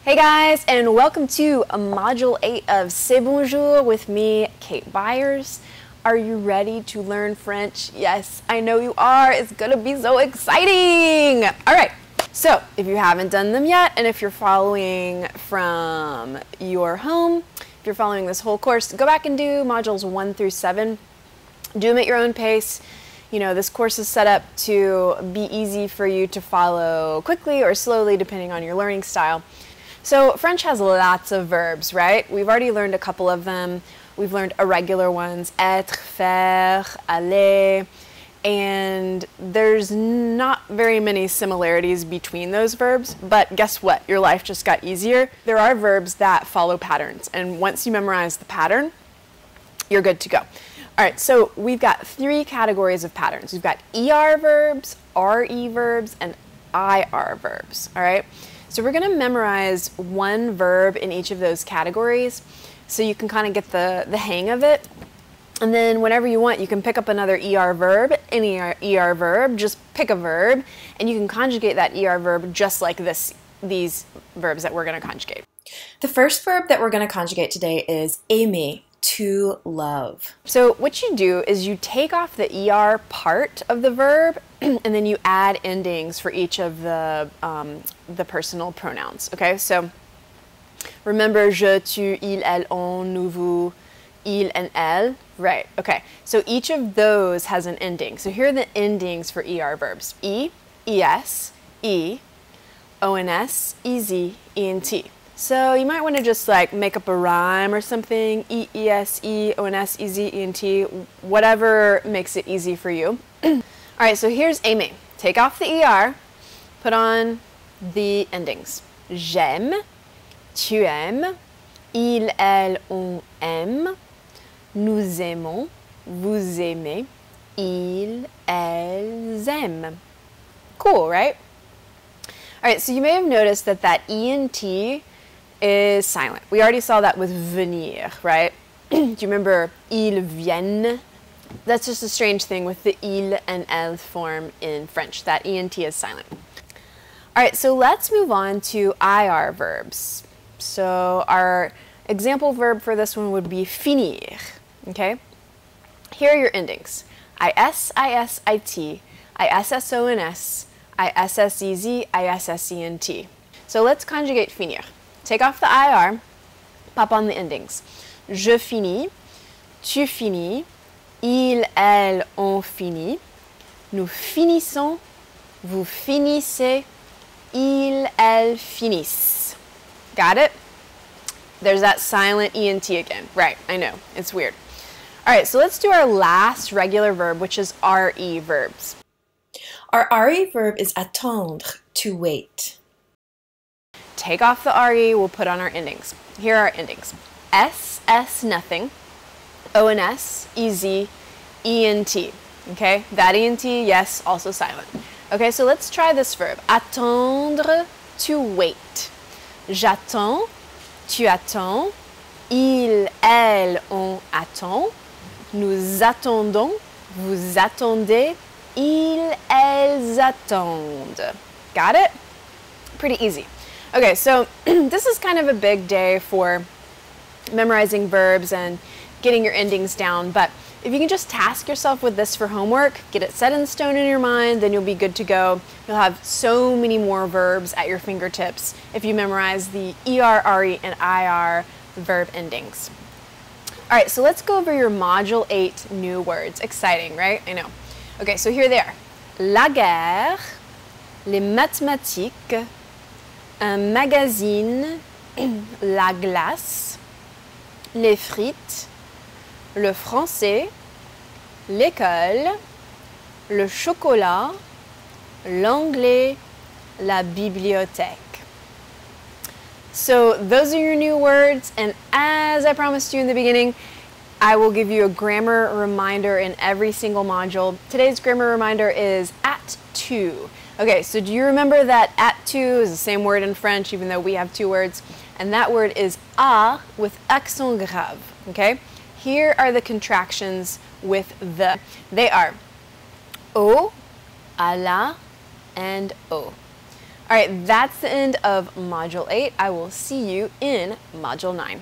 Hey guys, and welcome to Module 8 of C'est Bonjour with me, Kate Byers. Are you ready to learn French? Yes, I know you are. It's gonna be so exciting! Alright, so if you haven't done them yet, and if you're following from your home, if you're following this whole course, go back and do modules 1 through 7. Do them at your own pace. You know, this course is set up to be easy for you to follow quickly or slowly depending on your learning style. So French has lots of verbs, right? We've already learned a couple of them. We've learned irregular ones, être, faire, aller, and there's not very many similarities between those verbs, but guess what? Your life just got easier. There are verbs that follow patterns, and once you memorize the pattern, you're good to go. All right, so we've got 3 categories of patterns. We've got ER verbs, RE verbs, and IR verbs, all right? So we're going to memorize one verb in each of those categories so you can kind of get the hang of it. And then whenever you want, you can pick up another ER verb, any ER verb, just pick a verb, and you can conjugate that ER verb just like these verbs that we're going to conjugate. The first verb that we're going to conjugate today is aimer, to love. So what you do is you take off the ER part of the verb and then you add endings for each of the personal pronouns, okay? So remember, je, tu, il, elle, on, nous, vous, il, and elle, right, okay. So each of those has an ending. So here are the endings for ER verbs. E, es, e, ons, ez, ent. So you might want to just like make up a rhyme or something, E, es, e, ons, ez, ent, whatever makes it easy for you. All right, so here's aimer. Take off the ER, put on the endings. J'aime, tu aimes, il, elle, on aime, nous aimons, vous aimez, ils, elles aiment. Cool, right? All right, so you may have noticed that ENT is silent. We already saw that with venir, right? Do you remember ils viennent? That's just a strange thing with the il and elle form in French. That ENT is silent. All right, so let's move on to IR verbs. So our example verb for this one would be finir, okay? Here are your endings. IS, ISIT, ISSONS, ISSEZ, ISSENT. So let's conjugate finir. Take off the IR, pop on the endings. Je finis, tu finis, il, elle, on finit, nous finissons, vous finissez, ils, elles finissent. Got it? There's that silent ENT again. Right, I know, it's weird. All right, so let's do our last regular verb, which is RE verbs. Our RE verb is attendre, to wait. Take off the RE, we'll put on our endings. Here are our endings. S, nothing, ONS, EZ, ENT. Okay, that ENT, yes, also silent. Okay, so let's try this verb. Attendre, to wait. J'attends, tu attends, il, elle, on attend, nous attendons, vous attendez, ils, elles attendent. Got it? Pretty easy. Okay, so this is kind of a big day for memorizing verbs and getting your endings down, but if you can just task yourself with this for homework, get it set in stone in your mind, then you'll be good to go. You'll have so many more verbs at your fingertips if you memorize the ER, RE, and IR verb endings. All right, so let's go over your Module 8 new words. Exciting, right? I know. Okay, so here they are. La guerre, les mathématiques, un magazine, la glace, les frites, le français, l'école, le chocolat, l'anglais, la bibliothèque. So those are your new words, and as I promised you in the beginning, I will give you a grammar reminder in every single module. Today's grammar reminder is at 2. Okay, so do you remember that at 2 is the same word in French, even though we have 2 words? And that word is a with accent grave, okay? Here are the contractions with the. They are au, à la, and au. All All right, that's the end of Module 8. I will see you in Module 9.